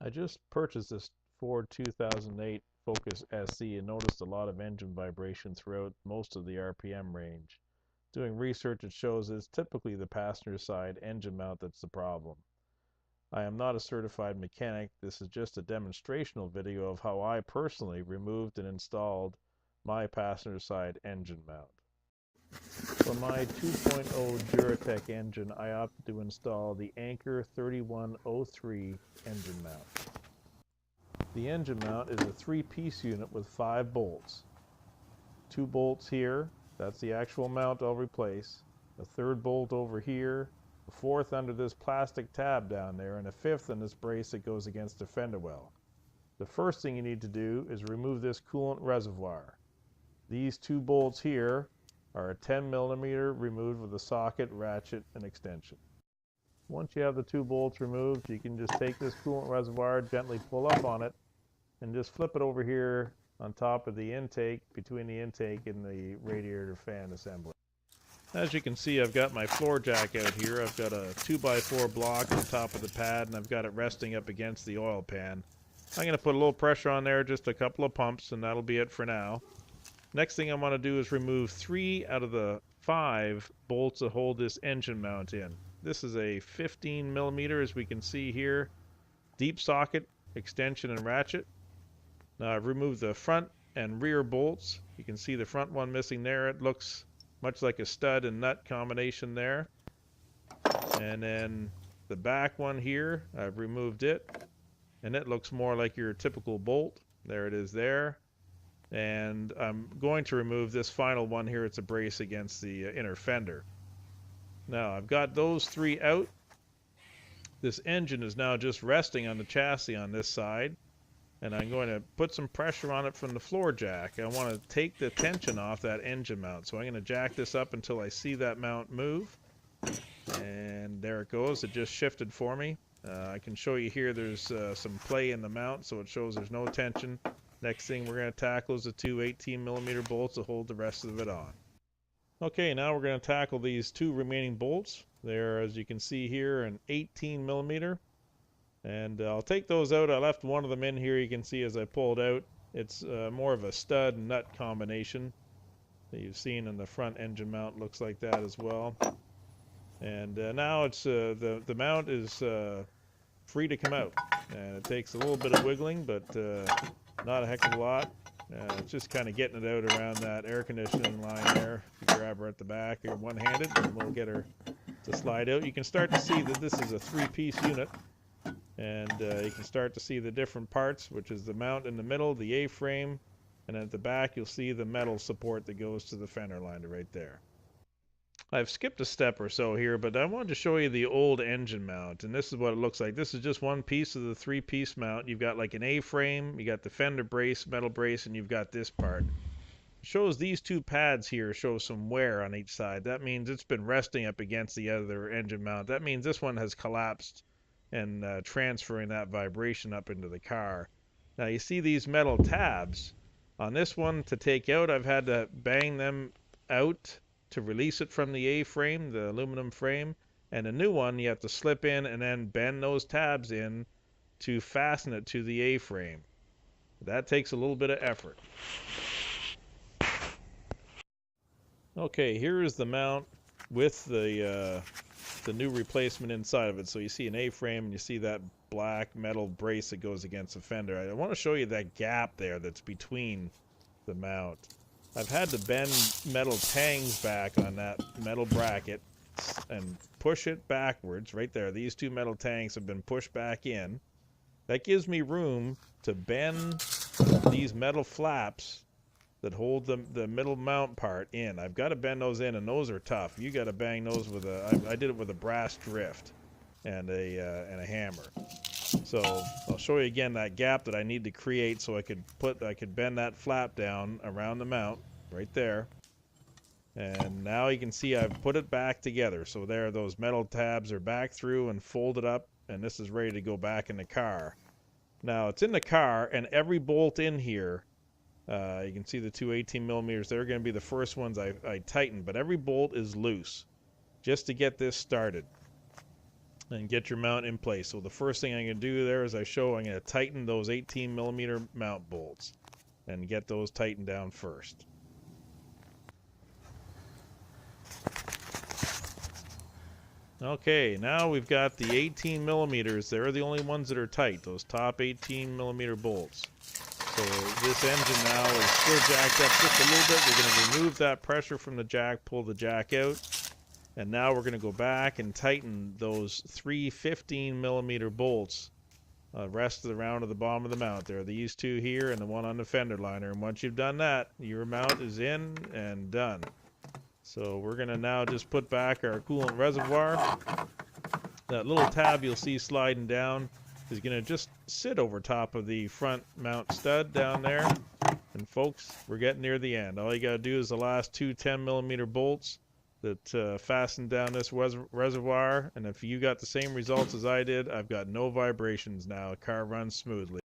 I just purchased this Ford 2008 Focus SE and noticed a lot of engine vibration throughout most of the RPM range. Doing research, it shows it's typically the passenger side engine mount that's the problem. I am not a certified mechanic. This is just a demonstrational video of how I personally removed and installed my passenger side engine mount. For my 2.0 Duratec engine, I opted to install the Anker 3103 engine mount. The engine mount is a 3-piece unit with 5 bolts. 2 bolts here, that's the actual mount I'll replace. A 3rd bolt over here, a 4th under this plastic tab down there, and a 5th in this brace that goes against the fender well. The first thing you need to do is remove this coolant reservoir. These 2 bolts here are a 10 millimeter removed with a socket, ratchet, and extension. Once you have the 2 bolts removed, you can just take this coolant reservoir, gently pull up on it, and just flip it over here on top of the intake, between the intake and the radiator fan assembly. As you can see, I've got my floor jack out here. I've got a 2x4 block on top of the pad, and I've got it resting up against the oil pan. I'm going to put a little pressure on there, just a couple of pumps, and that'll be it for now. Next thing I want to do is remove 3 out of the 5 bolts that hold this engine mount in. This is a 15 millimeter, as we can see here, deep socket, extension, and ratchet. Now I've removed the front and rear bolts. You can see the front one missing there. It looks much like a stud and nut combination there. And then the back one here, I've removed it, and it looks more like your typical bolt. There it is there. And I'm going to remove this final one here. It's a brace against the inner fender. Now I've got those 3 out. This engine is now just resting on the chassis on this side, and I'm going to put some pressure on it from the floor jack. I want to take the tension off that engine mount, so I'm going to jack this up until I see that mount move. And there it goes. It just shifted for me. I can show you here there's some play in the mount, so it shows there's no tension. Next thing we're going to tackle is the 2 18 millimeter bolts to hold the rest of it on. Okay, now we're going to tackle these 2 remaining bolts. They're, as you can see here, an 18 millimeter. And I'll take those out. I left one of them in here. You can see as I pulled out, it's more of a stud and nut combination that you've seen in the front engine mount. Looks like that as well. And now it's the mount is free to come out. And it takes a little bit of wiggling, but not a heck of a lot. It's just kind of getting it out around that air conditioning line there. If you grab her at the back, you're one-handed, and we'll get her to slide out. You can start to see that this is a 3-piece unit, and you can start to see the different parts, which is the mount in the middle, the A-frame, and at the back you'll see the metal support that goes to the fender liner right there. I've skipped a step or so here, but I wanted to show you the old engine mount, and this is what it looks like. This is just one piece of the 3-piece mount. You've got like an A-frame, you got the fender brace, metal brace, and you've got this part. It shows these 2 pads here show some wear on each side. That means it's been resting up against the other engine mount. That means this one has collapsed and transferring that vibration up into the car. Now you see these metal tabs. On this one, to take out, I've had to bang them out to release it from the A-frame, the aluminum frame, and a new one you have to slip in and then bend those tabs in to fasten it to the A-frame. That takes a little bit of effort. Okay, here is the mount with the new replacement inside of it. So you see an A-frame and you see that black metal brace that goes against the fender. I want to show you that gap there that's between the mount. I've had to bend metal tangs back on that metal bracket and push it backwards right there. These 2 metal tangs have been pushed back in. That gives me room to bend these metal flaps that hold the middle mount part in. I've got to bend those in, and those are tough. You got to bang those with I did it with a brass drift and a hammer. So I'll show you again that gap that I need to create so I could bend that flap down around the mount right there. And now you can see I've put it back together. So there, those metal tabs are back through and folded up, and this is ready to go back in the car. Now it's in the car, and every bolt in here, you can see the 2 18 millimeters. They're going to be the first ones I tighten, but every bolt is loose just to get this started. and get your mount in place. So the first thing I'm going to do there is I'm going to tighten those 18 millimeter mount bolts and get those tightened down first. Okay, now we've got the 18 millimeters. They're the only ones that are tight, those top 18 millimeter bolts. So this engine now is still jacked up just a little bit. We're going to remove that pressure from the jack, pull the jack out. And now we're going to go back and tighten those 3 15 millimeter bolts. Rest of the round at the bottom of the mount. There are these two here and the one on the fender liner. And once you've done that, your mount is in and done. So we're going to now just put back our coolant reservoir. That little tab you'll see sliding down is going to just sit over top of the front mount stud down there. And folks, we're getting near the end. All you got to do is the last two 10 millimeter bolts that fasten down this reservoir. And if you got the same results as I did, I've got no vibrations now. The car runs smoothly.